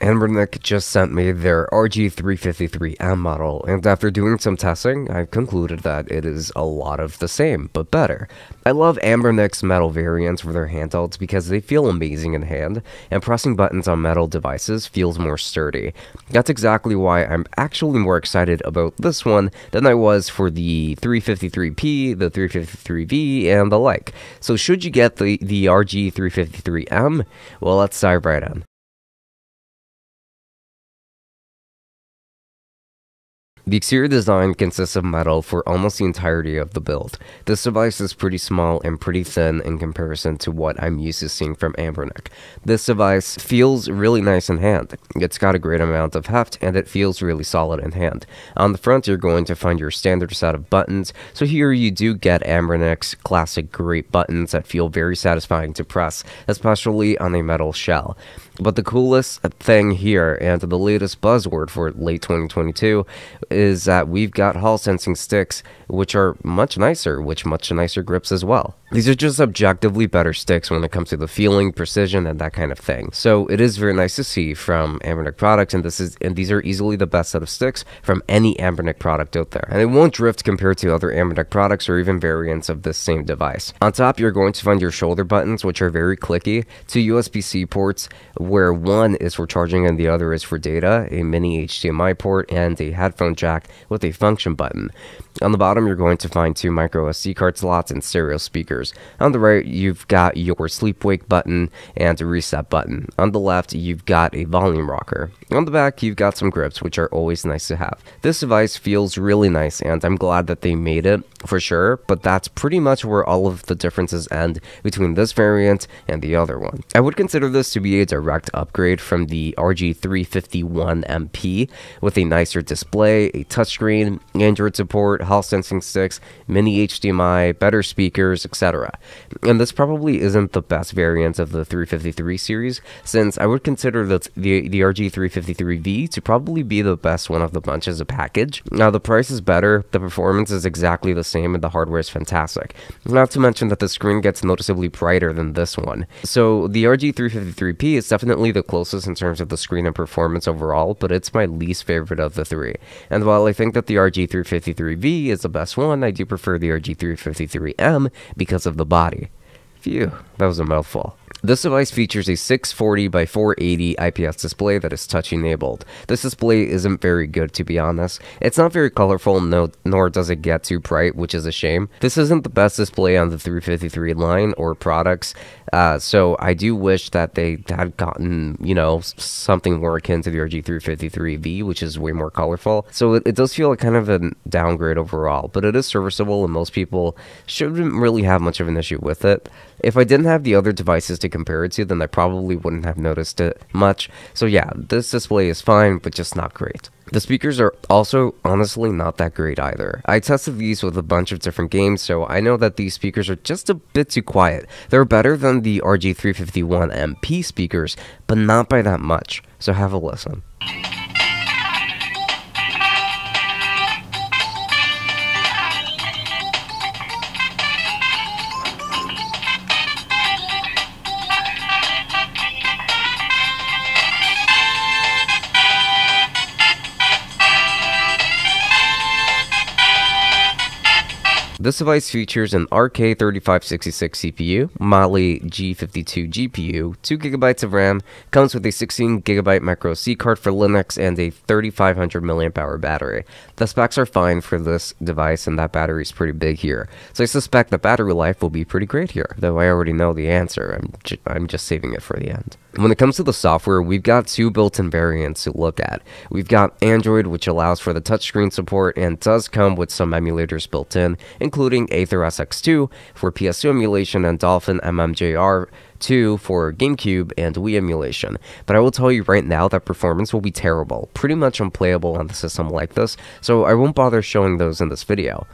Anbernic just sent me their RG353M model, and after doing some testing, I've concluded that it is a lot of the same, but better. I love Anbernic's metal variants for their handhelds because they feel amazing in hand, and pressing buttons on metal devices feels more sturdy. That's exactly why I'm actually more excited about this one than I was for the 353P, the 353V, and the like. So should you get the RG353M? Well, let's dive right in. The exterior design consists of metal for almost the entirety of the build. This device is pretty small and pretty thin in comparison to what I'm used to seeing from Anbernic. This device feels really nice in hand. It's got a great amount of heft and it feels really solid in hand. On the front, you're going to find your standard set of buttons, so here you do get Anbernic's classic great buttons that feel very satisfying to press, especially on a metal shell. But the coolest thing here, and the latest buzzword for late 2022, is that we've got Hall sensing sticks, which are much nicer grips as well. These are just objectively better sticks when it comes to the feeling, precision, and that kind of thing. So it is very nice to see from Anbernic products, and these are easily the best set of sticks from any Anbernic product out there. And it won't drift compared to other Anbernic products or even variants of this same device. On top, you're going to find your shoulder buttons, which are very clicky, two USB-C ports, where one is for charging and the other is for data, a mini HDMI port, and a headphone jack with a function button. On the bottom, you're going to find two micro SD card slots and stereo speakers. On the right, you've got your sleep-wake button and a reset button. On the left, you've got a volume rocker. On the back, you've got some grips, which are always nice to have. This device feels really nice, and I'm glad that they made it, for sure, but that's pretty much where all of the differences end between this variant and the other one. I would consider this to be a direct upgrade from the RG351MP, with a nicer display, a touchscreen, Android support, Hall sensing sticks, mini HDMI, better speakers, etc. And this probably isn't the best variant of the 353 series, since I would consider the RG353V to probably be the best one of the bunch as a package. Now, the price is better, the performance is exactly the same, and the hardware is fantastic. Not to mention that the screen gets noticeably brighter than this one. So the RG353P is definitely the closest in terms of the screen and performance overall, but it's my least favorite of the three. And while I think that the RG353V is the best one, I do prefer the RG353M because of the body. Phew, that was a mouthful. This device features a 640 by 480 IPS display that is touch enabled. This display isn't very good, to be honest. It's not very colorful, nor does it get too bright, which is a shame. This isn't the best display on the 353 line or products, so I do wish that they had gotten, something more akin to the RG353V, which is way more colorful. So it does feel like kind of a downgrade overall, but it is serviceable and most people shouldn't really have much of an issue with it. If I didn't have the other devices to compare it to, then I probably wouldn't have noticed it much. So yeah, this display is fine, but just not great. The speakers are also honestly not that great either. I tested these with a bunch of different games, so I know that these speakers are just a bit too quiet. They're better than the RG351MP speakers, but not by that much. So have a listen. This device features an RK3566 CPU, Mali G52 GPU, 2GB of RAM, comes with a 16GB micro SD card for Linux, and a 3500 mAh battery. The specs are fine for this device, and that battery is pretty big here, so I suspect the battery life will be pretty great here, though I already know the answer. I'm just saving it for the end. When it comes to the software, we've got two built-in variants to look at. We've got Android, which allows for the touchscreen support and does come with some emulators built in, including Aether SX2 for PS2 emulation and Dolphin MMJR2 for GameCube and Wii emulation. But I will tell you right now that performance will be terrible, pretty much unplayable on the system like this, so I won't bother showing those in this video.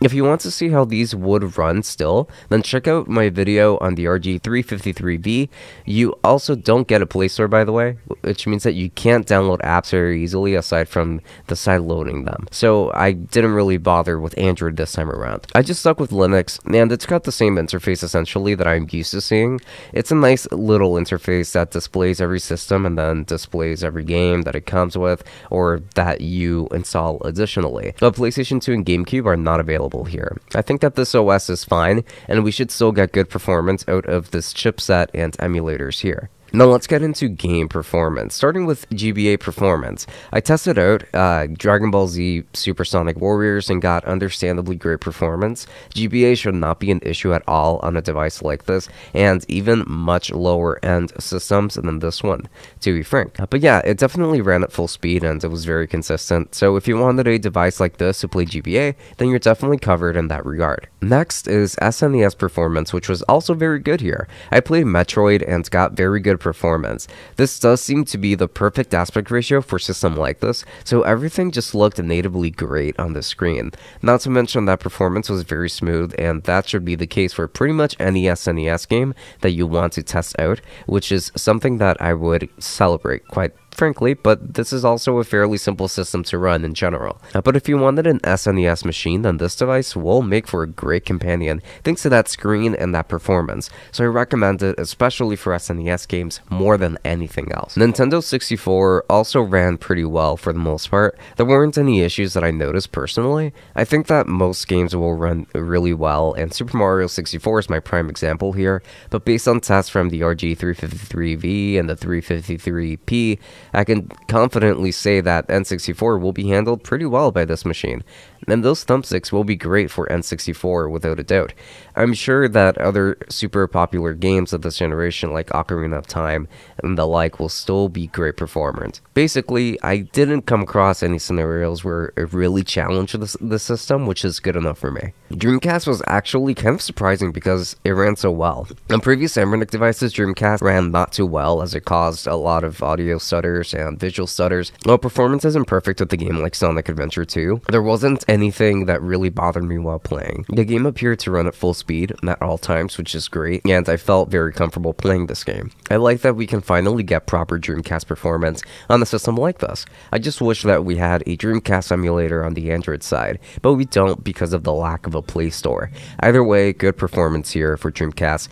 If you want to see how these would run still, then check out my video on the RG353V. You also don't get a Play Store, by the way, which means that you can't download apps very easily aside from the site loading them. So I didn't really bother with Android this time around. I just stuck with Linux, and it's got the same interface essentially that I'm used to seeing. It's a nice little interface that displays every system and then displays every game that it comes with or that you install additionally. But PlayStation 2 and GameCube are not available here. I think that this OS is fine, and we should still get good performance out of this chipset and emulators here. Now let's get into game performance, starting with GBA performance. I tested out Dragon Ball Z Supersonic Warriors and got understandably great performance. GBA should not be an issue at all on a device like this, and even much lower end systems than this one, to be frank. But yeah, it definitely ran at full speed and it was very consistent, so if you wanted a device like this to play GBA, then you're definitely covered in that regard. Next is SNES performance, which was also very good here. I played Metroid and got very good performance. This does seem to be the perfect aspect ratio for a system like this, so everything just looked natively great on the screen. Not to mention that performance was very smooth, and that should be the case for pretty much any SNES game that you want to test out, which is something that I would celebrate quite frankly, but this is also a fairly simple system to run in general. But if you wanted an SNES machine, then this device will make for a great companion thanks to that screen and that performance, so I recommend it especially for SNES games more than anything else. Nintendo 64 also ran pretty well for the most part. There weren't any issues that I noticed personally. I think that most games will run really well, and Super Mario 64 is my prime example here, but based on tests from the RG353V and the 353P, I can confidently say that N64 will be handled pretty well by this machine, and those thumbsticks will be great for N64 without a doubt. I'm sure that other super popular games of this generation like Ocarina of Time and the like will still be great performance. Basically, I didn't come across any scenarios where it really challenged the system, which is good enough for me. Dreamcast was actually kind of surprising because it ran so well. On previous Anbernic devices, Dreamcast ran not too well as it caused a lot of audio stutters and visual stutters. While performance isn't perfect with a game like Sonic Adventure 2, there wasn't anything that really bothered me while playing. The game appeared to run at full speed at all times, which is great, and I felt very comfortable playing this game. I like that we can finally get proper Dreamcast performance on a system like this. I just wish that we had a Dreamcast emulator on the Android side, but we don't because of the lack of a Play Store. Either way, good performance here for Dreamcast.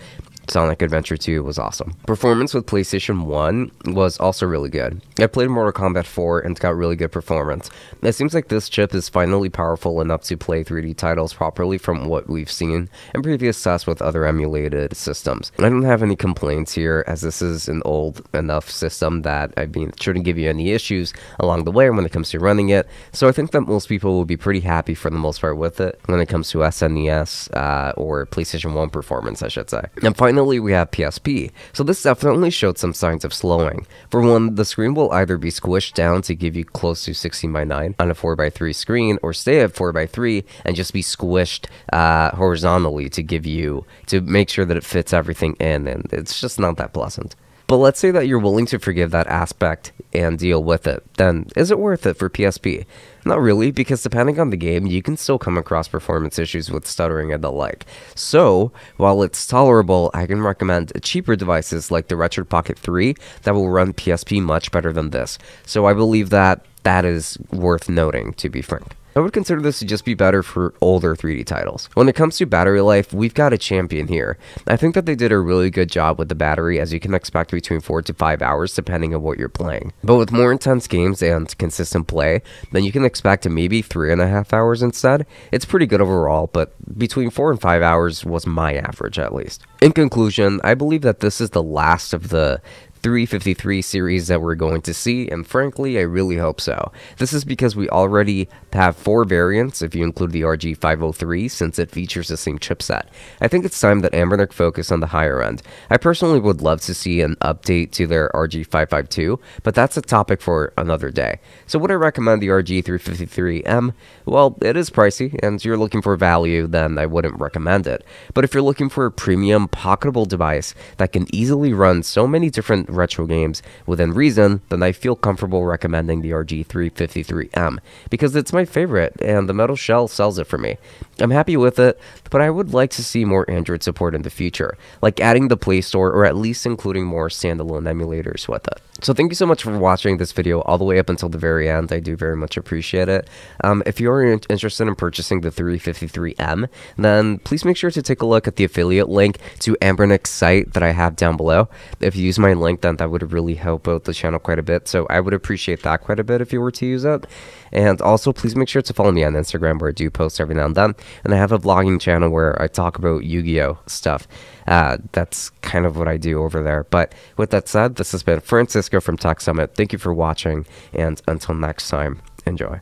Sonic Adventure 2 was awesome. Performance with PlayStation 1 was also really good. I played Mortal Kombat 4 and got really good performance. It seems like this chip is finally powerful enough to play 3D titles properly from what we've seen in previous tests with other emulated systems. I don't have any complaints here, as this is an old enough system that shouldn't give you any issues along the way when it comes to running it, so I think that most people will be pretty happy for the most part with it when it comes to SNES or PlayStation 1 performance, I should say. And finally, we have PSP. So this definitely showed some signs of slowing. For one, the screen will either be squished down to give you close to 16:9 on a 4:3 screen, or stay at 4:3 and just be squished horizontally to make sure that it fits everything in, and it's just not that pleasant. But let's say that you're willing to forgive that aspect and deal with it, then is it worth it for PSP? Not really, because depending on the game, you can still come across performance issues with stuttering and the like. So, while it's tolerable, I can recommend cheaper devices like the Retro Pocket 3 that will run PSP much better than this. So I believe that that is worth noting, to be frank. I would consider this to just be better for older 3D titles. When it comes to battery life, we've got a champion here. I think that they did a really good job with the battery, as you can expect between 4 to 5 hours depending on what you're playing. But with more intense games and consistent play, then you can expect maybe 3.5 hours instead. It's pretty good overall, but between 4 and 5 hours was my average at least. In conclusion, I believe that this is the last of the 353 series that we're going to see, and frankly, I really hope so. This is because we already have 4 variants, if you include the RG503, since it features the same chipset. I think it's time that Anbernic focus on the higher end. I personally would love to see an update to their RG552, but that's a topic for another day. So would I recommend the RG353M? Well, it is pricey, and you're looking for value, then I wouldn't recommend it. But if you're looking for a premium, pocketable device that can easily run so many different retro games within reason, then I feel comfortable recommending the RG353M because it's my favorite and the metal shell sells it for me. I'm happy with it, but I would like to see more Android support in the future, like adding the Play Store or at least including more standalone emulators with it. So thank you so much for watching this video all the way up until the very end. I do very much appreciate it. If you're interested in purchasing the 353M, then please make sure to take a look at the affiliate link to Anbernic's site that I have down below. If you use my link, then that would really help out the channel quite a bit, so I would appreciate that quite a bit if you were to use it. And also, please make sure to follow me on Instagram, where I do post every now and then, and I have a vlogging channel where I talk about Yu-Gi-Oh stuff. That's kind of what I do over there. But with that said, this has been Francisco from Tech Summit. Thank you for watching, and until next time, enjoy.